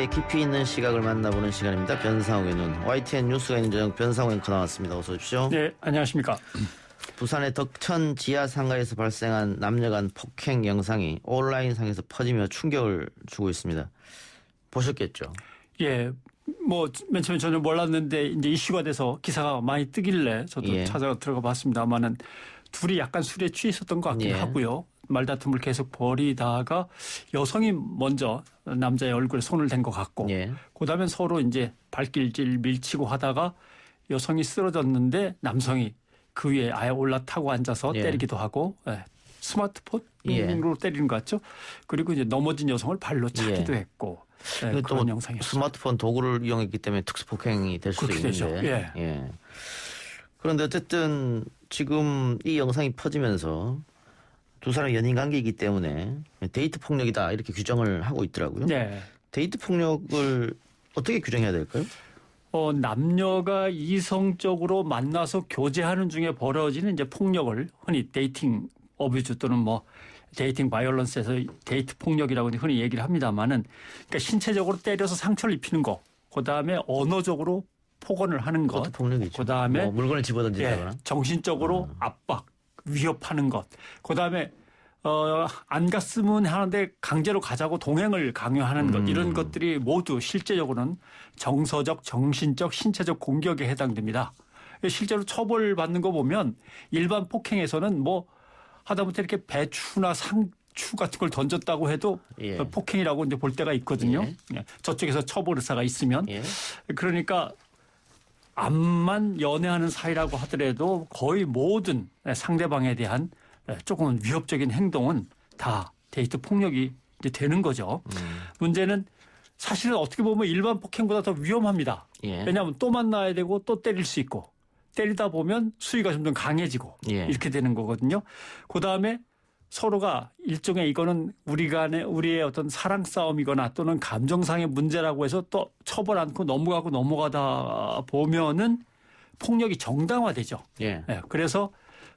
사회의 깊이 있는 시각을 만나보는 시간입니다. 변상욱의 눈. YTN 뉴스가 있는 저녁 변상욱 앵커 나왔습니다. 어서 오십시오. 네, 안녕하십니까. 부산의 덕천 지하상가에서 발생한 남녀 간 폭행 영상이 온라인상에서 퍼지며 충격을 주고 있습니다. 보셨겠죠? 예, 뭐 맨 처음에 저는 몰랐는데 이제 이슈가 돼서 기사가 많이 뜨길래 저도 찾아 들어가 봤습니다만은 둘이 약간 술에 취해 있었던 것 같긴 하고요. 말다툼을 계속 벌이다가 여성이 먼저 남자의 얼굴에 손을 댄 것 같고 그다음에 서로 이제 발길질 밀치고 하다가 여성이 쓰러졌는데 남성이 그 위에 아예 올라타고 앉아서 때리기도 하고 스마트폰으로 때리는 것 같죠. 그리고 이제 넘어진 여성을 발로 차기도 했고 그런 영상이었어요. 스마트폰 도구를 이용했기 때문에 특수폭행이 될 수도 있는데. 되죠. 그런데 어쨌든 지금 이 영상이 퍼지면서 두 사람 연인 관계이기 때문에 데이트 폭력이다 이렇게 규정을 하고 있더라고요. 데이트 폭력을 어떻게 규정해야 될까요? 남녀가 이성적으로 만나서 교제하는 중에 벌어지는 이제 폭력을 흔히 데이팅 어뷰즈 또는 뭐 데이팅 바이올런스에서 데이트 폭력이라고 흔히 얘기를 합니다만은 그러니까 신체적으로 때려서 상처를 입히는 거, 그 다음에 언어적으로 폭언을 하는 것, 폭력이죠. 그 다음에 뭐 물건을 집어던진다거나 정신적으로 압박, 위협하는 것, 그 다음에 안 갔으면 하는데 강제로 가자고 동행을 강요하는 것 이런 것들이 모두 실제적으로는 정서적, 정신적, 신체적 공격에 해당됩니다. 실제로 처벌받는 거 보면 일반 폭행에서는 뭐 하다못해 이렇게 배추나 상추 같은 걸 던졌다고 해도 폭행이라고 이제 볼 때가 있거든요. 저쪽에서 처벌 의사가 있으면. 그러니까 암만 연애하는 사이라고 하더라도 거의 모든 상대방에 대한 조금은 위협적인 행동은 다 데이트 폭력이 이제 되는 거죠. 문제는 사실은 어떻게 보면 일반 폭행보다 더 위험합니다. 왜냐하면 또 만나야 되고 또 때릴 수 있고 때리다 보면 수위가 점점 강해지고 이렇게 되는 거거든요. 그다음에 서로가 일종의 이거는 우리의 어떤 사랑 싸움이거나 또는 감정상의 문제라고 해서 또 처벌 않고 넘어가다 보면은 폭력이 정당화되죠. 그래서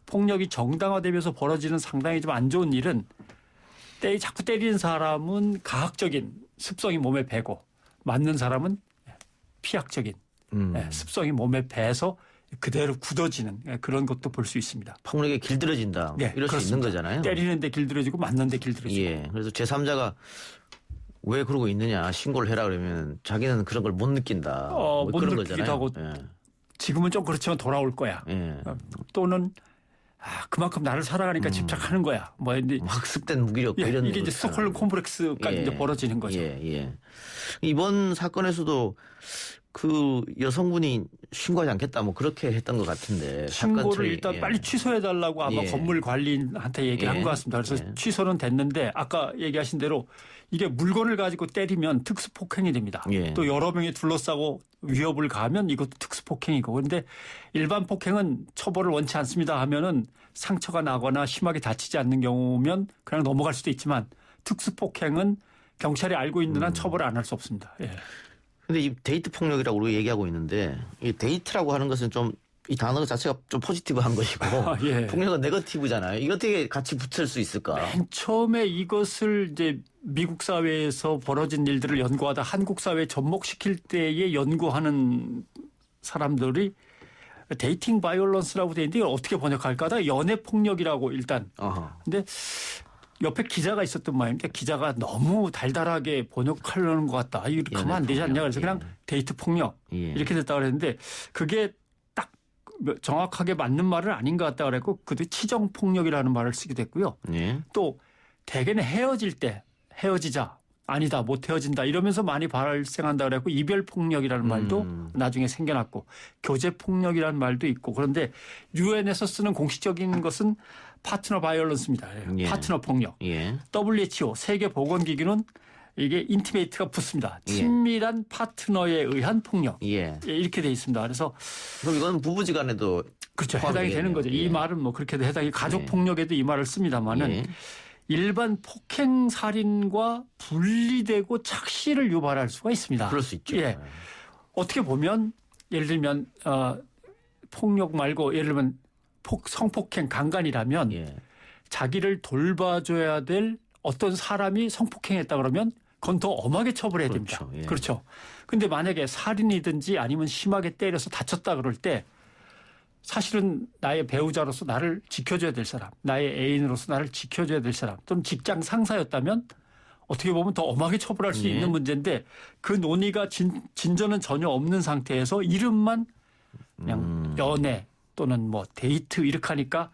폭력이 정당화되면서 벌어지는 상당히 좀 안 좋은 일은 자꾸 때리는 사람은 가학적인 습성이 몸에 배고 맞는 사람은 피학적인 습성이 몸에 배서 그대로 굳어지는 그런 것도 볼 수 있습니다. 폭력에 길들여진다. 이럴 그렇습니다. 수 있는 거잖아요. 때리는데 길들여지고 맞는데 길들여지고. 그래서 제3자가 왜 그러고 있느냐 신고를 해라 그러면 자기는 그런 걸 못 느낀다. 못 그런 느끼기도 거잖아요. 하고 지금은 좀 그렇지만 돌아올 거야. 또는 그만큼 나를 사랑하니까 집착하는 거야. 뭐 학습된 무기력 이런 이게 이제 스톡홀름 콤플렉스까지 이제 벌어지는 거죠. 이번 사건에서도 그 여성분이 신고하지 않겠다 뭐 그렇게 했던 것 같은데 신고를 일단 빨리 취소해달라고 아마 건물 관리인한테 얘기한 것 같습니다. 그래서 취소는 됐는데 아까 얘기하신 대로 이게 물건을 가지고 때리면 특수폭행이 됩니다. 또 여러 명이 둘러싸고 위협을 가하면 이것도 특수폭행이고 그런데 일반 폭행은 처벌을 원치 않습니다 하면은 상처가 나거나 심하게 다치지 않는 경우면 그냥 넘어갈 수도 있지만 특수폭행은 경찰이 알고 있는 한 처벌을 안 할 수 없습니다. 근데 이 데이트 폭력이라고 우리가 얘기하고 있는데 이 데이트라고 하는 것은 좀 이 단어 자체가 좀 포지티브한 것이고 폭력은 네거티브잖아요. 이거 어떻게 같이 붙을 수 있을까? 맨 처음에 이것을 이제 미국 사회에서 벌어진 일들을 연구하다 한국 사회에 접목시킬 때에 연구하는 사람들이 데이팅 바이올런스라고 되어 있는데 이걸 어떻게 번역할까 하다가 연애 폭력이라고 일단. 근데 옆에 기자가 있었던 모양인데 기자가 너무 달달하게 번역하려는 것 같다. 이렇게 하면 안 되지 않냐. 그래서 그냥 데이트 폭력 이렇게 됐다고 그랬는데 그게 딱 정확하게 맞는 말은 아닌 것 같다 그랬고 그도 치정 폭력이라는 말을 쓰게 됐고요. 또 대개는 헤어질 때 헤어지자. 아니다 못 헤어진다 이러면서 많이 발생한다 그랬고 이별 폭력이라는 말도 나중에 생겨났고 교제 폭력이라는 말도 있고 그런데 유엔에서 쓰는 공식적인 것은 파트너 바이올런스입니다. 파트너 폭력. WHO 세계보건기구는 이게 인티메이트가 붙습니다. 친밀한 파트너에 의한 폭력. 이렇게 돼 있습니다. 그래서 그럼 이건 부부지간에도 그렇죠. 해당이 되는 거죠. 이 말은 뭐 그렇게도 해당이 가족 폭력에도 이 말을 씁니다만은 일반 폭행 살인과 분리되고 착시를 유발할 수가 있습니다. 그럴 수 있죠. 어떻게 보면 예를 들면 폭력 말고 예를 들면 성폭행 강간이라면 자기를 돌봐줘야 될 어떤 사람이 성폭행했다 그러면 그건 더 엄하게 처벌해야 그렇죠. 됩니다. 예. 그렇죠. 근데 만약에 살인이든지 아니면 심하게 때려서 다쳤다 그럴 때 사실은 나의 배우자로서 나를 지켜줘야 될 사람, 나의 애인으로서 나를 지켜줘야 될 사람 또는 직장 상사였다면 어떻게 보면 더 엄하게 처벌할 수 예. 있는 문제인데 그 논의가 진전은 전혀 없는 상태에서 이름만 그냥 연애 또는 뭐 데이트 이렇게 하니까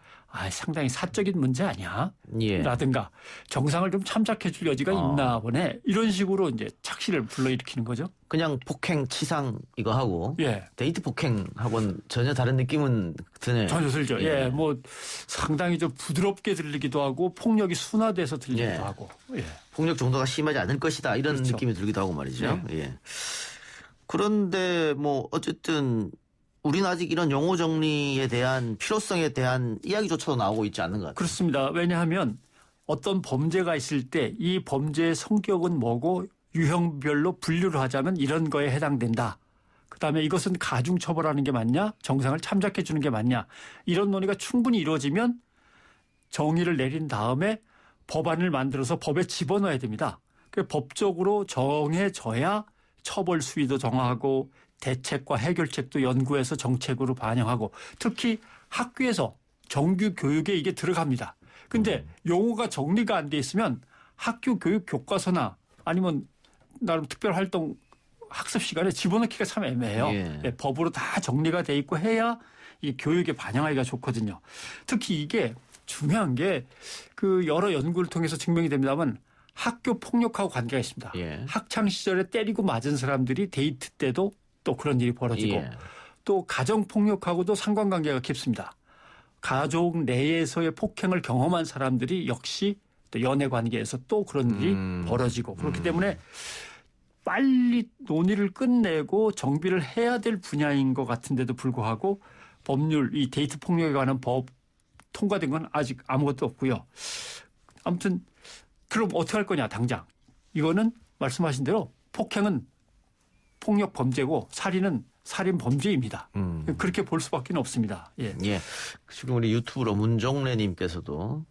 상당히 사적인 문제 아니야? 예. 라든가 정상을 좀 참작해 줄 여지가 있나 보네. 이런 식으로 이제 착시를 불러일으키는 거죠. 그냥 폭행, 치상 이거 하고 예. 데이트 폭행하고는 전혀 다른 느낌은 드네요. 전혀 들죠. 예. 뭐 상당히 좀 부드럽게 들리기도 하고 폭력이 순화돼서 들리기도 예. 하고. 예. 폭력 정도가 심하지 않을 것이다 이런 그렇죠. 느낌이 들기도 하고 말이죠. 예. 그런데 뭐 어쨌든 우리는 아직 이런 용어 정리에 대한 필요성에 대한 이야기조차도 나오고 있지 않는 것 같아요. 그렇습니다. 왜냐하면 어떤 범죄가 있을 때 이 범죄의 성격은 뭐고 유형별로 분류를 하자면 이런 거에 해당된다. 그다음에 이것은 가중처벌하는 게 맞냐? 정상을 참작해 주는 게 맞냐? 이런 논의가 충분히 이루어지면 정의를 내린 다음에 법안을 만들어서 법에 집어넣어야 됩니다. 법적으로 정해져야 처벌 수위도 정하고 대책과 해결책도 연구해서 정책으로 반영하고 특히 학교에서 정규 교육에 이게 들어갑니다. 근데 용어가 정리가 안 돼 있으면 학교 교육 교과서나 아니면 나름 특별활동 학습 시간에 집어넣기가 참 애매해요. 예. 법으로 다 정리가 돼 있고 해야 이 교육에 반영하기가 좋거든요. 특히 이게 중요한 게 그 여러 연구를 통해서 증명이 됩니다만 학교 폭력하고 관계가 있습니다. 예. 학창 시절에 때리고 맞은 사람들이 데이트 때도 또 그런 일이 벌어지고 예. 또 가정 폭력하고도 상관관계가 깊습니다. 가족 내에서의 폭행을 경험한 사람들이 역시 또 연애 관계에서 또 그런 일이 벌어지고 그렇기 때문에 빨리 논의를 끝내고 정비를 해야 될 분야인 것 같은데도 불구하고 법률 이 데이트 폭력에 관한 법 통과된 건 아직 아무것도 없고요. 아무튼 그럼 어떻게 할 거냐 당장. 이거는 말씀하신 대로 폭행은 폭력 범죄고 살인은 살인 범죄입니다. 그렇게 볼 수밖에 없습니다. 예. 예. 지금 우리 유튜브로 문종래님께서도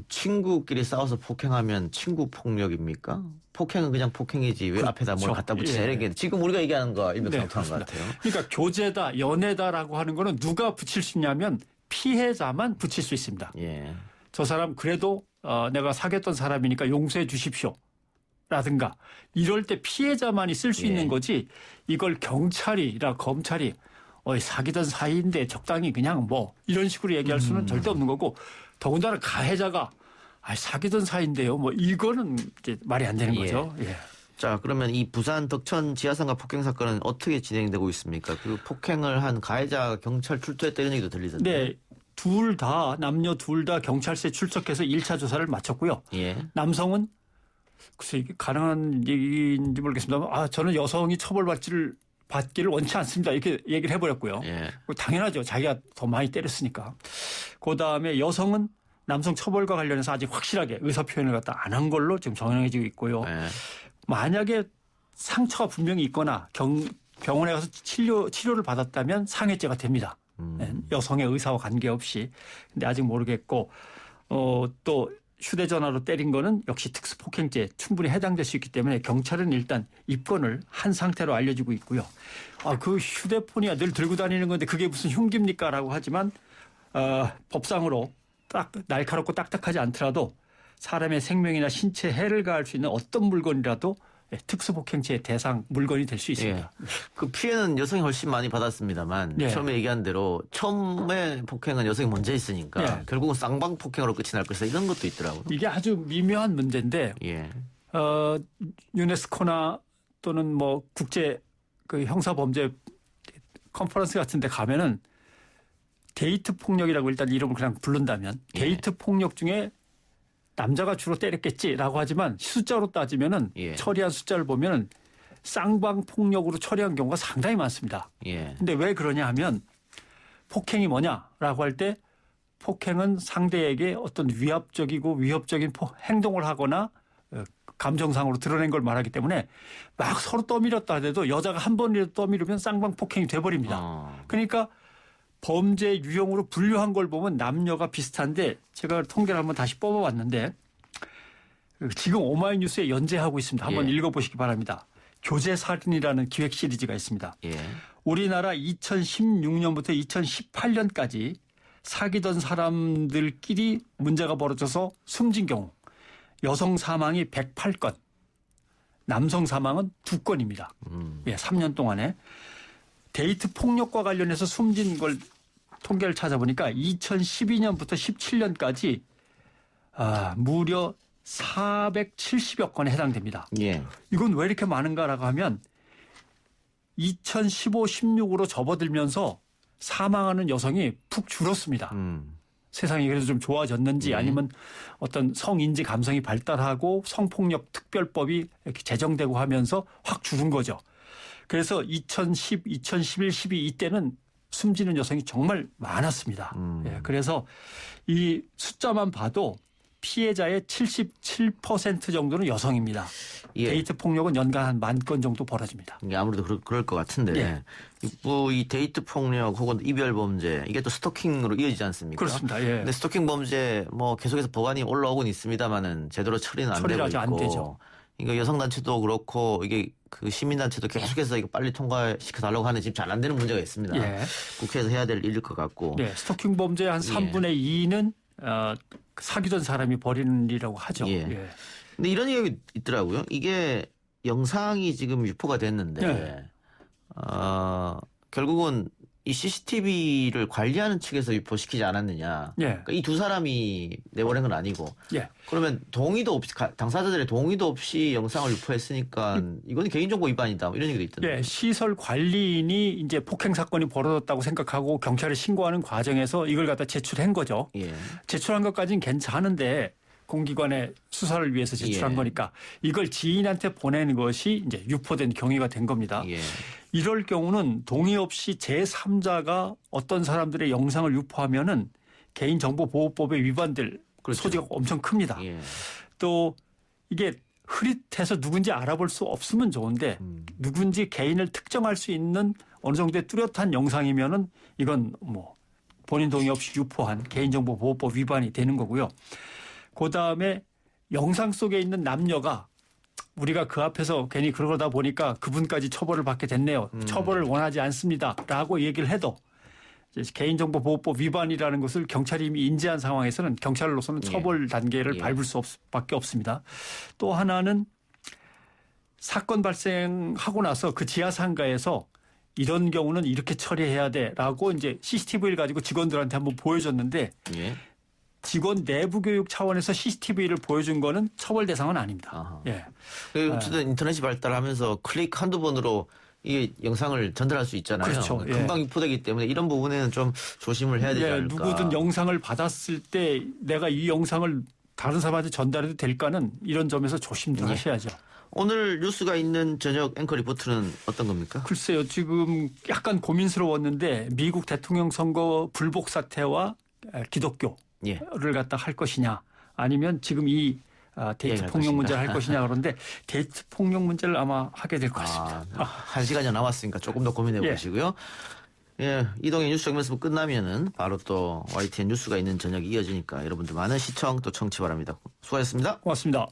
친구끼리 싸워서 폭행하면 친구 폭력입니까? 폭행은 그냥 폭행이지 왜 앞에다 뭘 갖다 붙이냐 예. 이렇게 지금 우리가 얘기하는 거 일맥상통한 것 그렇습니다. 같아요. 그러니까 교제다, 연애다라고 하는 거는 누가 붙일 수 있냐면 피해자만 붙일 수 있습니다. 예. 저 사람 그래도 내가 사귀었던 사람이니까 용서해 주십시오. 라든가 이럴 때 피해자만이 쓸 수 예. 있는 거지 이걸 경찰이라 검찰이 사귀던 사이인데 적당히 그냥 뭐 이런 식으로 얘기할 수는 절대 없는 거고 더군다나 가해자가 사귀던 사이인데요. 뭐 이거는 이제 말이 안 되는 거죠. 예. 자, 그러면 이 부산 덕천 지하상가 폭행 사건은 어떻게 진행되고 있습니까? 그 폭행을 한 가해자가 경찰 출두했다 이런 얘기도 들리던데. 네. 남녀 둘 다 경찰서에 출석해서 1차 조사를 마쳤고요. 예. 남성은 글쎄 이게 가능한 얘기인지 모르겠습니다만 저는 여성이 받기를 원치 않습니다. 이렇게 얘기를 해버렸고요. 예. 당연하죠. 자기가 더 많이 때렸으니까. 그다음에 여성은 남성 처벌과 관련해서 아직 확실하게 의사표현을 갖다 안 한 걸로 지금 정해지고 있고요. 예. 만약에 상처가 분명히 있거나 병원에 가서 치료를 받았다면 상해죄가 됩니다. 여성의 의사와 관계없이. 근데 아직 모르겠고 또 휴대전화로 때린 거는 역시 특수폭행죄에 충분히 해당될 수 있기 때문에 경찰은 일단 입건을 한 상태로 알려지고 있고요. 그 휴대폰이야 늘 들고 다니는 건데 그게 무슨 흉기입니까? 라고 하지만 법상으로 딱 날카롭고 딱딱하지 않더라도 사람의 생명이나 신체에 해를 가할 수 있는 어떤 물건이라도 특수폭행죄의 대상 물건이 될 수 있습니다. 예. 그 피해는 여성이 훨씬 많이 받았습니다만 예. 처음에 얘기한 대로 처음에 폭행은 여성이 먼저 했으니까 예. 결국은 쌍방 폭행으로 끝이 날 것이다 이런 것도 있더라고요. 이게 아주 미묘한 문제인데 예. 유네스코나 또는 뭐 국제 그 형사범죄 컨퍼런스 같은 데 가면은 데이트 폭력이라고 일단 이름을 그냥 부른다면 데이트 폭력 중에 남자가 주로 때렸겠지라고 하지만 숫자로 따지면은 처리한 숫자를 보면은 쌍방 폭력으로 처리한 경우가 상당히 많습니다. 근데 왜 그러냐 하면 폭행이 뭐냐라고 할 때 폭행은 상대에게 어떤 위협적인 행동을 하거나 감정상으로 드러낸 걸 말하기 때문에 막 서로 떠밀었다 하더라도 여자가 한 번이라도 떠밀으면 쌍방 폭행이 돼버립니다. 그러니까 범죄 유형으로 분류한 걸 보면 남녀가 비슷한데 제가 통계를 한번 다시 뽑아봤는데 지금 오마이뉴스에 연재하고 있습니다. 한번 읽어보시기 바랍니다. 교제살인이라는 기획 시리즈가 있습니다. 우리나라 2016년부터 2018년까지 사귀던 사람들끼리 문제가 벌어져서 숨진 경우 여성 사망이 108건, 남성 사망은 2건입니다. 3년 동안에 데이트 폭력과 관련해서 숨진 걸 통계를 찾아보니까 2012년부터 17년까지 무려 470여 건에 해당됩니다. 이건 왜 이렇게 많은가라고 하면 2015, 16으로 접어들면서 사망하는 여성이 푹 줄었습니다. 세상이 그래도 좀 좋아졌는지 아니면 어떤 성인지 감성이 발달하고 성폭력 특별법이 이렇게 제정되고 하면서 확 줄은 거죠. 그래서 2010, 2011, 12 이때는 숨지는 여성이 정말 많았습니다. 그래서 이 숫자만 봐도 피해자의 77% 정도는 여성입니다. 데이트 폭력은 연간 한 10,000건 정도 벌어집니다. 아무래도 그럴 것 같은데 이 데이트 폭력 혹은 이별 범죄 이게 또 스토킹으로 이어지지 않습니까? 그렇습니다. 근데 스토킹 범죄 계속해서 법안이 올라오곤 있습니다만은 제대로 처리는 안 되고 있고. 안 되죠. 이거 여성단체도 그렇고 이게 그 시민단체도 계속해서 이거 빨리 통과시켜달라고 하는 지금 잘 안 되는 문제가 있습니다. 국회에서 해야 될 일일 것 같고. 스토킹 범죄의 한 3분의 2는 사귀던 사람이 벌이는 일이라고 하죠. 근데 이런 얘기가 있더라고요. 이게 영상이 지금 유포가 됐는데 결국은 이 CCTV를 관리하는 측에서 유포시키지 않았느냐. 그러니까 이 두 사람이 내보낸 건 아니고. 그러면 동의도 없이 당사자들의 동의도 없이 영상을 유포했으니까 이건 개인정보 위반이다. 이런 얘기도 있던데. 시설 관리인이 이제 폭행 사건이 벌어졌다고 생각하고 경찰에 신고하는 과정에서 이걸 갖다 제출한 거죠. 제출한 것까지는 괜찮은데 공기관의 수사를 위해서 제출한 거니까 이걸 지인한테 보내는 것이 이제 유포된 경위가 된 겁니다. 이럴 경우는 동의 없이 제3자가 어떤 사람들의 영상을 유포하면은 개인정보보호법에 위반될 소지가 엄청 큽니다. 또 이게 흐릿해서 누군지 알아볼 수 없으면 좋은데 누군지 개인을 특정할 수 있는 어느 정도의 뚜렷한 영상이면은 이건 본인 동의 없이 유포한 개인정보보호법 위반이 되는 거고요. 그다음에 영상 속에 있는 남녀가 우리가 그 앞에서 괜히 그러다 보니까 그분까지 처벌을 받게 됐네요. 처벌을 원하지 않습니다. 라고 얘기를 해도 개인정보보호법 위반이라는 것을 경찰이 이미 인지한 상황에서는 경찰로서는 처벌 단계를 밟을 수밖에 없습니다. 또 하나는 사건 발생하고 나서 그 지하상가에서 이런 경우는 이렇게 처리해야 돼라고 이제 CCTV를 가지고 직원들한테 한번 보여줬는데 직원 내부 교육 차원에서 CCTV를 보여준 거는 처벌 대상은 아닙니다. 어쨌든 인터넷이 발달하면서 클릭 한두 번으로 이 영상을 전달할 수 있잖아요. 그렇죠. 금방 유포되기 때문에 이런 부분에는 좀 조심을 해야 되지 않을까. 누구든 영상을 받았을 때 내가 이 영상을 다른 사람한테 전달해도 될까는 이런 점에서 조심들 하셔야죠. 오늘 뉴스가 있는 저녁 앵커 리포트는 어떤 겁니까? 글쎄요. 지금 약간 고민스러웠는데 미국 대통령 선거 불복 사태와 기독교 를 갖다 할 것이냐 아니면 지금 이 데이트 폭력 문제를 할 것이냐 그런데 데이트 폭력 문제를 아마 하게 될 것 같습니다. 1시간이 남았으니까 조금 더 고민해 보시고요. 이동의 뉴스 정면서 끝나면은 바로 또 YTN 뉴스가 있는 저녁이 이어지니까 여러분들 많은 시청 또 청취 바랍니다. 수고하셨습니다. 고맙습니다.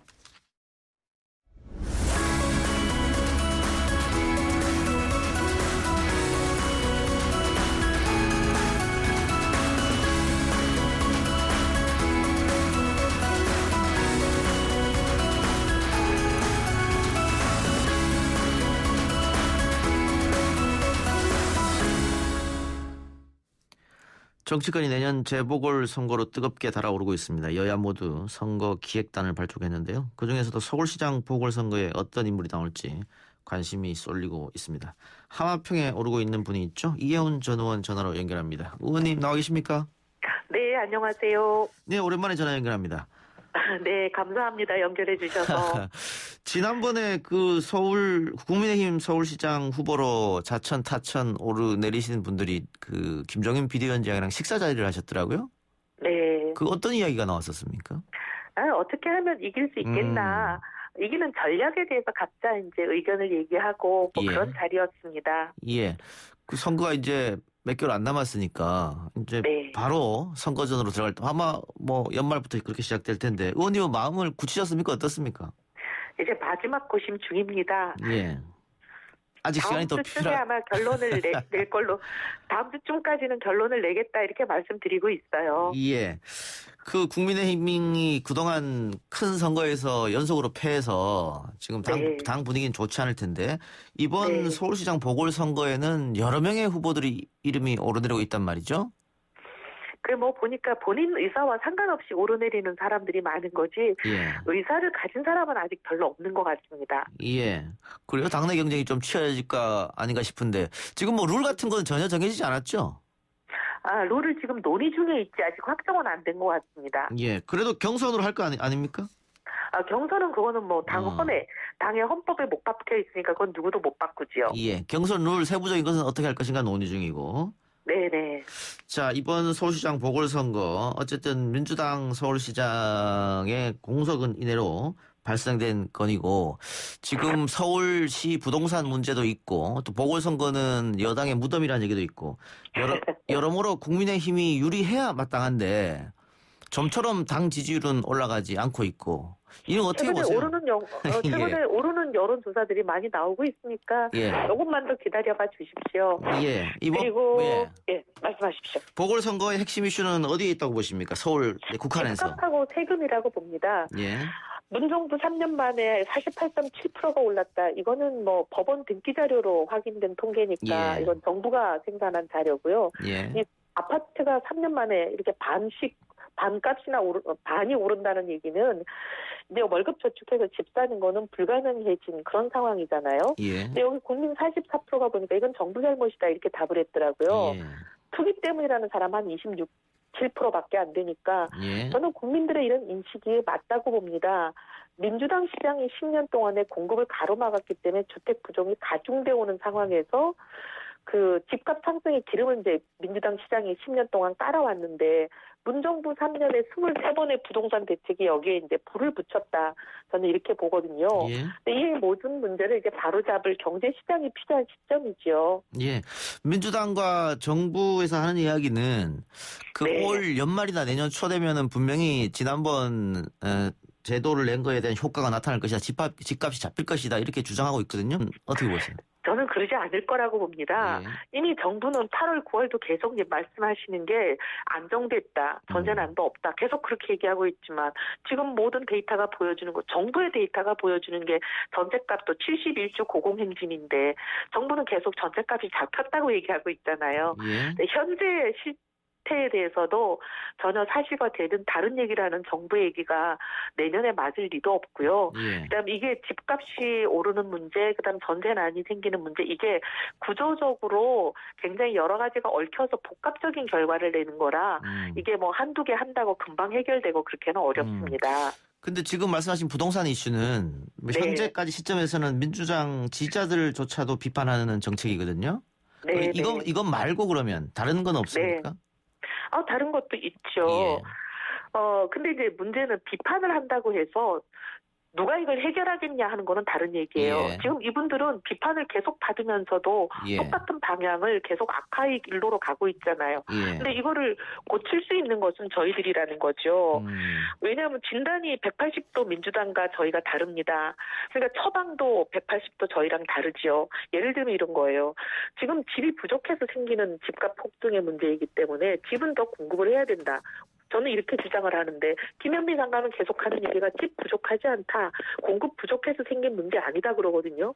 정치권이 내년 재보궐선거로 뜨겁게 달아오르고 있습니다. 여야 모두 선거 기획단을 발족했는데요. 그중에서도 서울시장 보궐선거에 어떤 인물이 나올지 관심이 쏠리고 있습니다. 하마평에 오르고 있는 분이 있죠. 이혜훈 전 의원 전화로 연결합니다. 의원님 나와 계십니까? 네, 안녕하세요. 네, 오랜만에 전화 연결합니다. 네, 감사합니다. 연결해 주셔서. 지난번에 그 국민의힘 서울시장 후보로 자천, 타천 오르내리시는 분들이 그 김종인 비대위원장이랑 식사 자리를 하셨더라고요. 네. 그 어떤 이야기가 나왔었습니까? 어떻게 하면 이길 수 있겠나. 이기는 전략에 대해서 각자 이제 의견을 얘기하고 그런 자리였습니다. 그 선거가 이제 몇 개월 안 남았으니까 이제 네. 바로 선거전으로 들어갈 때 아마 뭐 연말부터 그렇게 시작될 텐데 의원님은 마음을 굳히셨습니까? 어떻습니까? 이제 마지막 고심 중입니다. 예. 아직 시간이 더 다음 주쯤에 아마 결론을 낼 걸로 다음 주쯤까지는 결론을 내겠다 이렇게 말씀드리고 있어요. 예. 그 국민의힘이 그동안 큰 선거에서 연속으로 패해서 지금 당 분위기는 좋지 않을 텐데 이번 서울시장 보궐선거에는 여러 명의 후보들이 이름이 오르내리고 있단 말이죠. 그 뭐 보니까 본인 의사와 상관없이 오르내리는 사람들이 많은 거지 예. 의사를 가진 사람은 아직 별로 없는 것 같습니다. 예. 그리고 당내 경쟁이 좀 치열해질까 아닌가 싶은데 지금 뭐 룰 같은 건 전혀 정해지지 않았죠? 아, 룰을 지금 논의 중에 있지 아직 확정은 안 된 것 같습니다. 예. 그래도 경선으로 할 거 아닙니까? 아, 경선은 그거는 뭐 당의 헌법에 못 박혀 있으니까 그건 누구도 못 바꾸지요. 예. 경선 룰 세부적인 것은 어떻게 할 것인가 논의 중이고. 네네. 자, 이번 서울시장 보궐선거 어쨌든 민주당 서울시장의 공석은 이내로 발생된 건이고 지금 서울시 부동산 문제도 있고 또 보궐선거는 여당의 무덤이라는 얘기도 있고 여러모로 국민의힘이 유리해야 마땅한데 좀처럼 당 지지율은 올라가지 않고 있고 이건 어떻게 보세요? 최근에 오르는 여론조사들이 많이 나오고 있으니까 조금만 더 기다려봐 주십시오. 예. 그리고 말씀하십시오. 보궐선거의 핵심 이슈는 어디에 있다고 보십니까? 서울 국한에서. 집값하고 세금이라고 봅니다. 예. 문정부 3년 만에 48.7%가 올랐다. 이거는 뭐 법원 등기 자료로 확인된 통계니까 이건 정부가 생산한 자료고요. 이 아파트가 3년 만에 이렇게 반값이나 반이 오른다는 얘기는 이제 월급 저축해서 집 사는 거는 불가능해진 그런 상황이잖아요. 근데 여기 국민 44%가 보니까 이건 정부 잘못이다 이렇게 답을 했더라고요. 투기 때문이라는 사람 한 7%밖에 안 되니까 저는 국민들의 이런 인식이 맞다고 봅니다. 민주당 시장이 10년 동안에 공급을 가로막았기 때문에 주택 부족이 가중되어 오는 상황에서 그 집값 상승의 기름을 이제 민주당 시장이 10년 동안 깔아왔는데 문정부 3년에 23번의 부동산 대책이 여기에 이제 불을 붙였다. 저는 이렇게 보거든요. 근데 이 모든 문제를 이제 바로잡을 경제 시장이 필요한 시점이죠. 예. 민주당과 정부에서 하는 이야기는 올 연말이나 내년 초 되면은 분명히 지난번 제도를 낸 거에 대한 효과가 나타날 것이다. 집값이 잡힐 것이다. 이렇게 주장하고 있거든요. 어떻게 보세요? 저는 그러지 않을 거라고 봅니다. 이미 정부는 8월, 9월도 계속 말씀하시는 게 안정됐다. 전세난도 없다. 계속 그렇게 얘기하고 있지만 지금 모든 데이터가 보여주는 거, 정부의 데이터가 보여주는 게 전세값도 71주 고공행진인데 정부는 계속 전세값이 잡혔다고 얘기하고 있잖아요. 현재 실태에 대해서도 전혀 사실과 다른 얘기라는 정부의 얘기가 내년에 맞을 리도 없고요. 그다음 이게 집값이 오르는 문제, 그다음 전세난이 생기는 문제, 이게 구조적으로 굉장히 여러 가지가 얽혀서 복합적인 결과를 내는 거라 이게 뭐 한두 개 한다고 금방 해결되고 그렇게는 어렵습니다. 근데 지금 말씀하신 부동산 이슈는 현재까지 시점에서는 민주당 지지자들조차도 비판하는 정책이거든요. 이건 말고 그러면 다른 건 없습니까? 다른 것도 있죠. 근데 이제 문제는 비판을 한다고 해서 누가 이걸 해결하겠냐 하는 거는 다른 얘기예요. 지금 이분들은 비판을 계속 받으면서도 똑같은 방향을 계속 악화의 일로로 가고 있잖아요. 근데 이거를 고칠 수 있는 것은 저희들이라는 거죠. 왜냐하면 진단이 180도 민주당과 저희가 다릅니다. 그러니까 처방도 180도 저희랑 다르지요. 예를 들면 이런 거예요. 지금 집이 부족해서 생기는 집값 폭등의 문제이기 때문에 집은 더 공급을 해야 된다. 저는 이렇게 주장을 하는데 김현미 장관은 계속하는 얘기가 집 부족하지 않다. 공급 부족해서 생긴 문제 아니다 그러거든요.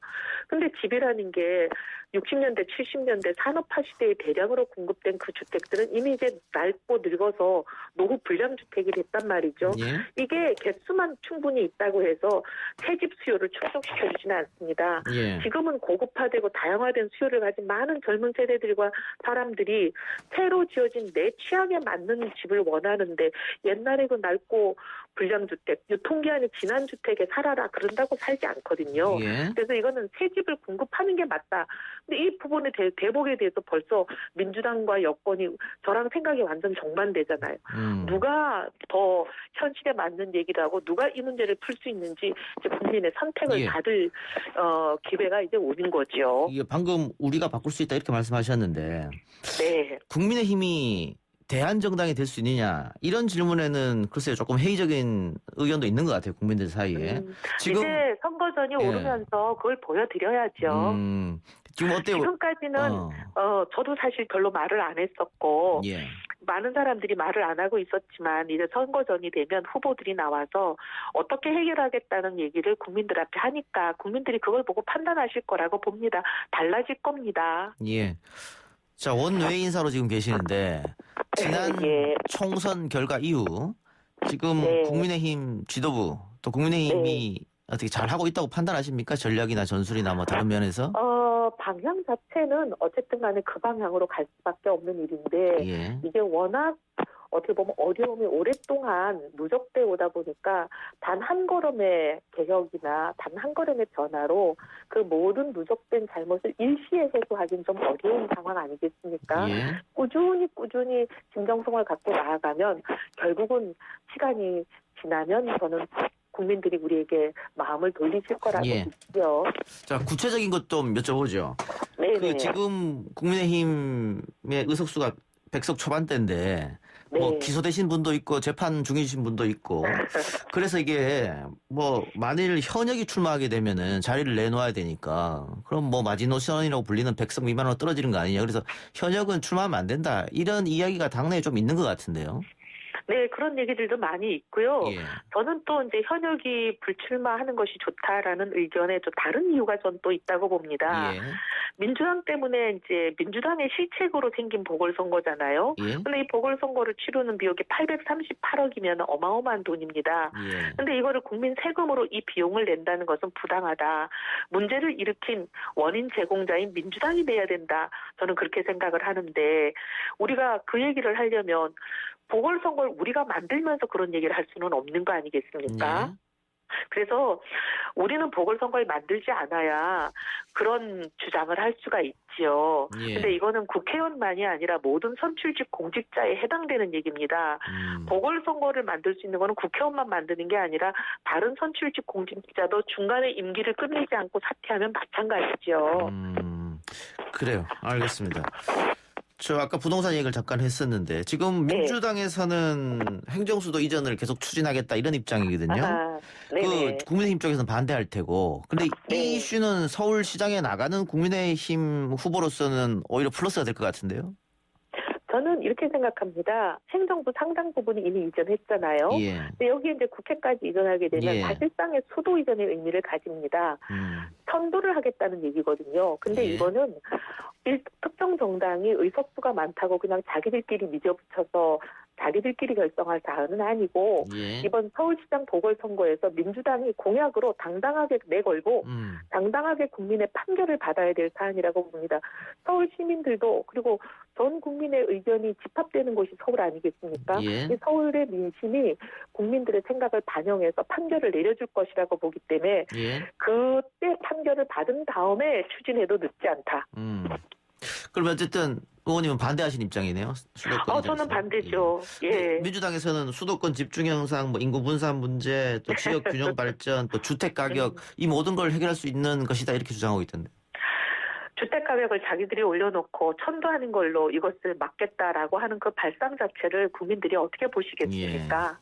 근데 집이라는 게 60년대, 70년대 산업화 시대에 대량으로 공급된 그 주택들은 이미 이제 낡고 늙어서 노후 불량 주택이 됐단 말이죠. 이게 개수만 충분히 있다고 해서 새집 수요를 축소시켜주지는 않습니다. 지금은 고급화되고 다양화된 수요를 가진 많은 젊은 세대들과 사람들이 새로 지어진 내 취향에 맞는 집을 원하는 하는데 옛날에 그 낡고 불량주택, 유통기한이 지난 주택에 살아라 그런다고 살지 않거든요. 예. 그래서 이거는 새 집을 공급하는 게 맞다. 근데 이 부분에 대목에 대해서 벌써 민주당과 여권이 저랑 생각이 완전 정반대잖아요. 누가 더 현실에 맞는 얘기를 하고 누가 이 문제를 풀 수 있는지 이제 국민의 선택을 받을 기회가 이제 오는 거죠. 이게 방금 우리가 바꿀 수 있다 이렇게 말씀하셨는데 네. 국민의힘이 대한정당이 될 수 있느냐 이런 질문에는 글쎄요 조금 회의적인 의견도 있는 것 같아요 국민들 사이에. 지금 이제 선거전이 오르면서 그걸 보여드려야죠. 지금 어때요? 지금까지는 저도 사실 별로 말을 안 했었고 많은 사람들이 말을 안 하고 있었지만 이제 선거전이 되면 후보들이 나와서 어떻게 해결하겠다는 얘기를 국민들 앞에 하니까 국민들이 그걸 보고 판단하실 거라고 봅니다. 달라질 겁니다. 예. 자, 원외 인사로 지금 계시는데 지난 총선 결과 이후 지금 국민의힘 지도부 또 국민의힘이 어떻게 잘하고 있다고 판단하십니까? 전략이나 전술이나 뭐 다른 면에서? 방향 자체는 어쨌든 간에 그 방향으로 갈 수밖에 없는 일인데 이게 워낙 어떻게 보면 어려움이 오랫동안 누적돼 오다 보니까 단 한 걸음의 개혁이나 단 한 걸음의 변화로 그 모든 누적된 잘못을 일시에 해소하기는 좀 어려운 상황 아니겠습니까? 꾸준히 진정성을 갖고 나아가면 결국은 시간이 지나면 저는 국민들이 우리에게 마음을 돌리실 거라고 믿죠. 자, 구체적인 것 좀 여쭤보죠. 그 지금 국민의힘의 의석수가 100석 초반대인데 뭐 기소되신 분도 있고 재판 중이신 분도 있고 그래서 이게 뭐 만일 현역이 출마하게 되면은 자리를 내놓아야 되니까 그럼 뭐 마지노선이라고 불리는 100석 미만으로 떨어지는 거 아니냐. 그래서 현역은 출마하면 안 된다. 이런 이야기가 당내에 좀 있는 것 같은데요. 네, 그런 얘기들도 많이 있고요. 저는 또 이제 현역이 불출마하는 것이 좋다라는 의견에 좀 다른 이유가 전 또 있다고 봅니다. 민주당 때문에 이제 민주당의 실책으로 생긴 보궐선거잖아요. 근데 이 보궐선거를 치르는 비용이 838억이면 어마어마한 돈입니다. 근데 이거를 국민 세금으로 이 비용을 낸다는 것은 부당하다. 문제를 일으킨 원인 제공자인 민주당이 내야 된다. 저는 그렇게 생각을 하는데 우리가 그 얘기를 하려면 보궐선거를 우리가 만들면서 그런 얘기를 할 수는 없는 거 아니겠습니까? 그래서 우리는 보궐선거를 만들지 않아야 그런 주장을 할 수가 있지요. 근데 이거는 국회의원만이 아니라 모든 선출직 공직자에 해당되는 얘기입니다. 보궐선거를 만들 수 있는 거는 국회의원만 만드는 게 아니라 다른 선출직 공직자도 중간에 임기를 끝내지 않고 사퇴하면 마찬가지죠. 그래요. 알겠습니다. 저 아까 부동산 얘기를 잠깐 했었는데 지금 민주당에서는 행정수도 이전을 계속 추진하겠다 이런 입장이거든요. 그 국민의힘 쪽에서는 반대할 테고. 근데 이 이슈는 서울시장에 나가는 국민의힘 후보로서는 오히려 플러스가 될 것 같은데요. 저는 이렇게 생각합니다. 행정부 상당 부분이 이미 이전했잖아요. 근데 여기 이제 국회까지 이전하게 되면 사실상의 수도 이전의 의미를 가집니다. 선도를 하겠다는 얘기거든요. 근데 이거는 특정 정당이 의석수가 많다고 그냥 자기들끼리 밀어붙여서 자기들끼리 결정할 사안은 아니고 이번 서울시장 보궐선거에서 민주당이 공약으로 당당하게 내걸고 당당하게 국민의 판결을 받아야 될 사안이라고 봅니다. 서울 시민들도 그리고 전 국민의 의견이 집합되는 곳이 서울 아니겠습니까? 이 서울의 민심이 국민들의 생각을 반영해서 판결을 내려줄 것이라고 보기 때문에 그때 판결을 받은 다음에 추진해도 늦지 않다. 그럼 어쨌든 의원님은 반대하신 입장이네요. 수도권 저는 반대죠. 민주당에서는 수도권 집중 형상, 뭐 인구 분산 문제, 또 지역 균형 발전, 또 주택 가격 이 모든 걸 해결할 수 있는 것이다 이렇게 주장하고 있던데. 주택 가격을 자기들이 올려놓고 천도하는 걸로 이것을 막겠다라고 하는 그 발상 자체를 국민들이 어떻게 보시겠습니까?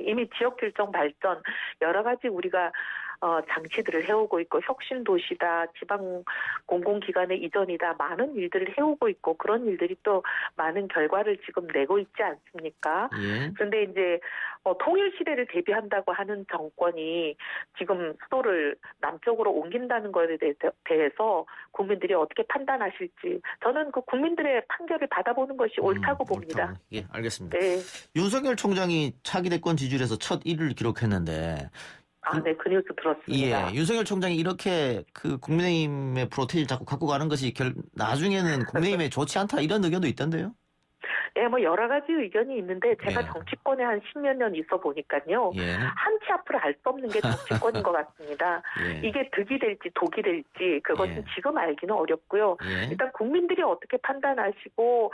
이미 지역 결정 발전 여러 가지 우리가 장치들을 해오고 있고 혁신도시다, 지방 공공기관의 이전이다, 많은 일들을 해오고 있고 그런 일들이 또 많은 결과를 지금 내고 있지 않습니까? 그런데 이제 통일 시대를 대비한다고 하는 정권이 지금 수도를 남쪽으로 옮긴다는 것에 대해서 국민들이 어떻게 판단하실지 저는 그 국민들의 판결을 받아보는 것이 옳다고 봅니다. 알겠습니다. 윤석열 총장이 차기 대권 지지율에서 첫 1위를 기록했는데 그 뉴스 들었습니다. 윤석열 총장이 이렇게 그 국민의힘의 프로테이를 자꾸 갖고 가는 것이 나중에는 국민의힘에 좋지 않다 이런 의견도 있던데요? 예, 뭐 여러 가지 의견이 있는데 제가 예. 정치권에 한 10몇 년 있어 보니까요. 예. 한치 앞을 알 수 없는 게 정치권인 것 같습니다. 예. 이게 득이 될지 독이 될지 그것은 예. 지금 알기는 어렵고요. 예. 일단 국민들이 어떻게 판단하시고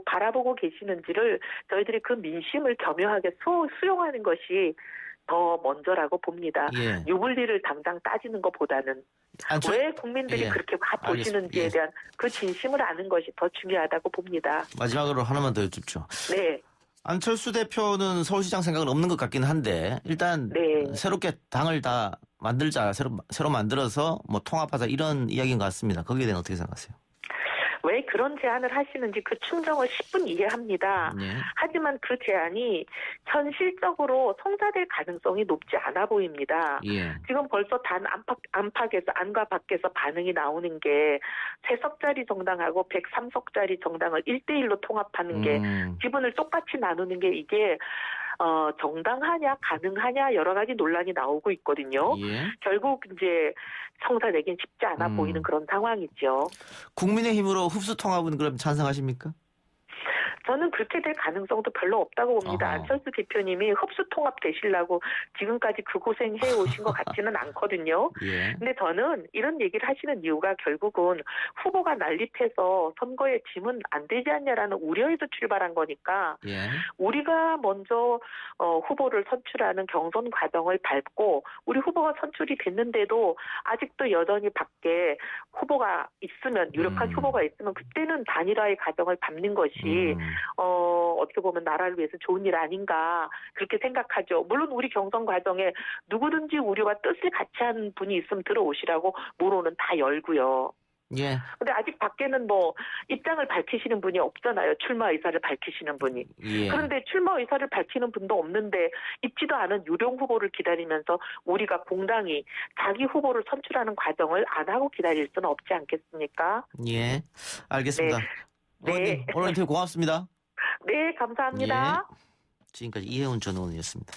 바라보고 계시는지를 저희들이 그 민심을 겸허하게 수용하는 것이 더 먼저라고 봅니다. 예. 유불리를 당장 따지는 것보다는 왜 국민들이 예. 그렇게 보시는지에 예. 대한 그 진심을 아는 것이 더 중요하다고 봅니다. 마지막으로 하나만 더 여쭙죠. 네. 안철수 대표는 서울시장 생각은 없는 것 같긴 한데 일단 네. 새롭게 당을 다 만들자, 새로 만들어서 뭐 통합하자 이런 이야기인 것 같습니다. 거기에 대해서 어떻게 생각하세요? 왜 그런 제안을 하시는지 그 충정을 10분 이해합니다. 예. 하지만 그 제안이 현실적으로 성사될 가능성이 높지 않아 보입니다. 예. 지금 벌써 단 안팎에서 안과 밖에서 반응이 나오는 게 3석짜리 정당하고 103석짜리 정당을 1대1로 통합하는 게 지분을 똑같이 나누는 게 이게 정당하냐 가능하냐 여러 가지 논란이 나오고 있거든요. 예. 결국 이제 성사되긴 쉽지 않아 보이는 그런 상황이죠. 국민의힘으로 흡수 통합은 그럼 찬성하십니까? 저는 그렇게 될 가능성도 별로 없다고 봅니다. 안철수 대표님이 흡수 통합 되시려고 지금까지 그 고생 해오신 것 같지는 않거든요. 예. 근데 저는 이런 얘기를 하시는 이유가 결국은 후보가 난립해서 선거에 지면 안 되지 않냐라는 우려에서 출발한 거니까 예. 우리가 먼저 후보를 선출하는 경선 과정을 밟고 우리 후보가 선출이 됐는데도 아직도 여전히 밖에 후보가 있으면 유력한 후보가 있으면 그때는 단일화의 과정을 밟는 것이 어떻게 보면 나라를 위해서 좋은 일 아닌가 그렇게 생각하죠. 물론 우리 경선 과정에 누구든지 우리와 뜻을 같이 한 분이 있으면 들어오시라고 문호는 다 열고요. 예. 근데 아직 밖에는 뭐 입장을 밝히시는 분이 없잖아요. 출마 의사를 밝히시는 분이. 예. 그런데 출마 의사를 밝히는 분도 없는데 있지도 않은 유령 후보를 기다리면서 우리가 공당이 자기 후보를 선출하는 과정을 안 하고 기다릴 수는 없지 않겠습니까? 예. 알겠습니다. 네. 오늘 인터뷰 고맙습니다. 네, 감사합니다. 예. 지금까지 이혜훈 전 의원이었습니다.